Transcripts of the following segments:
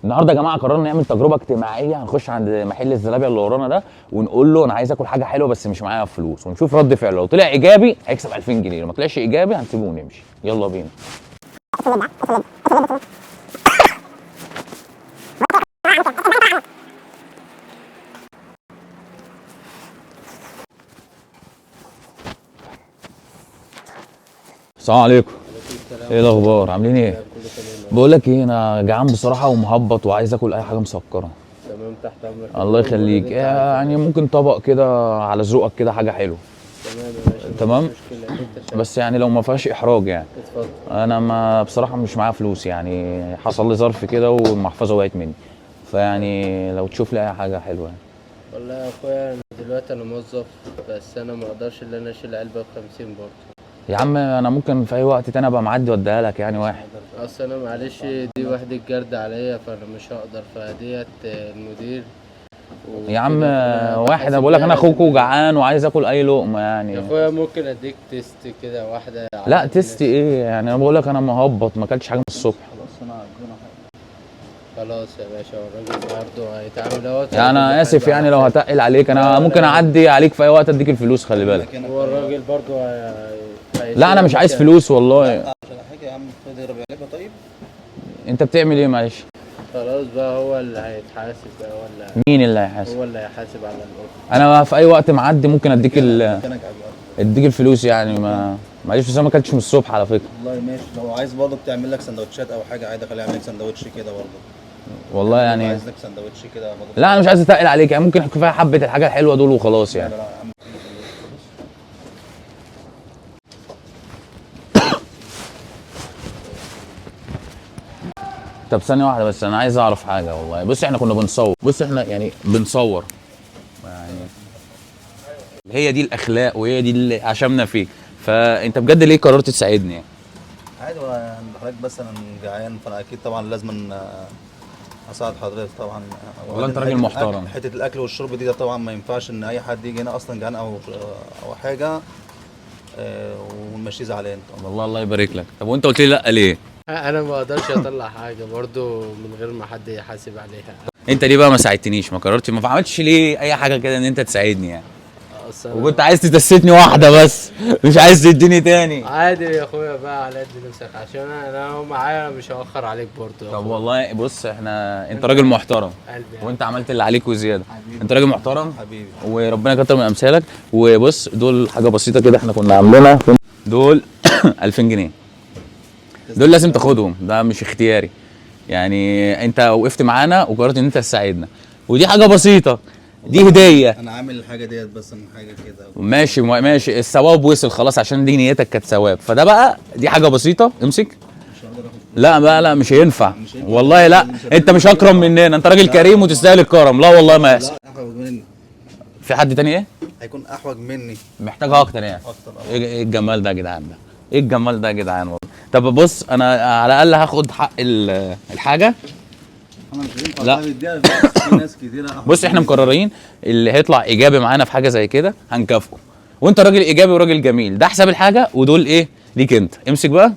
النهارده يا جماعه قررنا نعمل تجربه اجتماعيه، هنخش عند محل الزلابيه اللي ورانا ده ونقول له انا عايز اكل حاجه حلوه بس مش معايا فلوس، ونشوف رد فعله. لو طلع ايجابي هيكسب 2000 جنيه، لو ما طلعش ايجابي هنسيبه ونمشي. يلا بينا. السلام عليكم. ايه الاخبار؟ عاملين ايه؟ بقول لك ايه، انا جعان بصراحه ومهبط وعايز اكل اي حاجه مسكره. تمام، تحت امرك. الله يخليك. يعني ممكن طبق كده على ذوقك كده، حاجه حلوه. تمام يا باشا. تمام. مشكله انت بس يعني لو ما فيهاش احراج يعني. اتفضل. انا ما بصراحه مش معايا فلوس، يعني حصل لي ظرف كده والمحفظه وقعت مني، فيعني لو تشوف لي اي حاجه حلوه يعني. والله يا اخويا، دلوقتي انا موظف، بس انا ما اقدرش ان انا اشيل علبه ب50 برضه. يا عم انا ممكن في اي وقت تاني ابقى معدي واديها لك يعني واحد. اصل انا معلش دي وحده جرد عليا، فانا مش هقدر، فديت المدير يا عم وكده، واحد، انا فبحاسب بقول لك انا بيها اخوك لازم. وجعان وعايز اكل اي لقمه يا يعني. اخويا ممكن اديك تيست كده واحده على لا قد تست الناس. ايه يعني، انا بقول لك انا مهبط ما اكلتش حاجه من الصبح. خلاص يا باشا، والراجل برضه هيتعامل اهوت. يعني انا اسف يعني لو هتقل عليك، لا، انا لا، ممكن لا. اعدي عليك في اي وقت اديك الفلوس، خلي بالك. هو الراجل برضه لا انا مش عايز فلوس والله. عشان حاجه يا عم، خد اضرب علبه. طيب انت بتعمل ايه معلش؟ خلاص بقى، هو اللي هيتحاسب بقى ولا مين اللي هيحاسب؟ هو اللي هيحاسب على الأوفر. انا في اي وقت معدي ممكن اديك كانك عجبك. اديك الفلوس يعني. معلش بس انا ما اكلتش من الصبح على فكره. والله ماشي، لو عايز برضه تعمل لك سندوتشات او حاجه عادي، خليها يعمل لك سندوتش كده برضه. والله يعني. عايز لك سندوتش كده برضه. لا انا مش عايز اتقل عليك يعني، ممكن كفايه حبه الحاجه الحلوه دول وخلاص يعني. لا لا يا عم. طب ثانيه واحده بس، انا عايز اعرف حاجه والله. بص احنا كنا بنصور، بص احنا يعني بنصور يعني، هي دي الاخلاق وهي دي اللي عشمنا فيك. فانت بجد ليه قررت تساعدني يعني؟ عادي، يعني حضرتك بس انا جعان، فانا اكيد طبعا لازم اساعد حضرتك طبعا. والله انت راجل محترم. حته الاكل والشرب دي ده طبعا ما ينفعش ان اي حد يجي هنا اصلا جعان او حاجه ونمشيه زعلان طبعا. والله الله يبارك لك. طب وانت قلت لي لا ليه؟ انا ما اقدرش اطلع حاجه برضو من غير ما حد يحاسب عليها. انت ليه بقى ما ساعدتنيش؟ ما قررتش ما عملتش ليه اي حاجه كده ان انت تساعدني يعني؟ أصل أنا- وكنت عايز تدستني واحده بس مش عايز تديني تاني. عادي يا اخويا بقى، على قد نفسك، عشان انا لو معايا مش هاخر عليك برضو يا طب أخويا. والله بص احنا، انت راجل محترم قلبي يعني. وانت عملت اللي عليك وزياده. انت راجل محترم حبيبي. وربنا يكتر من امثالك. وبص دول حاجه بسيطه كده احنا كنا عاملينها، دول 2000 جنيه دول لازم تاخدهم، ده مش اختياري يعني. انت وقفت معانا وقررت ان انت تساعدنا، ودي حاجه بسيطه، دي هديه. انا عامل الحاجه ديت بس من حاجه كده. ماشي ماشي، الثواب وصل خلاص عشان دي نيتك كانت ثواب، فده بقى دي حاجه بسيطه. امسك. مش هقدر اخد. لا بقى لا مش هينفع مش هينفع. والله. لا انت مش اكرم مننا، انت راجل كريم وتستاهل الكرم. لا والله ما يحصل. لا، احوج مني. في حد تاني ايه هيكون احوج مني محتاجها اكتر يعني؟ اكتر. ايه الجمال ده يا جدعان؟ ده ايه الجمال ده يا جدعان والله. طب بص انا على الاقل هاخد حق الحاجه. انا مش هينفع. لا. لا، في ناس كتيره أحوج بص احنا مني. مقررين اللي هيطلع ايجابي معانا في حاجه زي كده هنكافئه، وانت راجل ايجابي وراجل جميل، ده حساب الحاجه ودول ايه ليك انت. امسك بقى.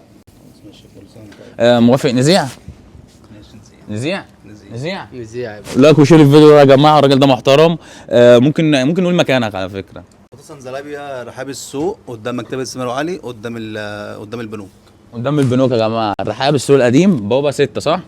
ماشي، كل سنه وأنت طيب. موافق نذيع؟ ماشي، نذيع نزيد. نذيع. نزيع. لايك وشير الفيديو ده يا جماعه، الراجل ده محترم. ممكن نقول مكانك على فكره. خصوصا زلابيا رحاب السوق قدام مكتبه السمير علي، قدام البنوك. قدام البنوك يا جماعه، الرحاب السوق القديم بوابه 6 صح؟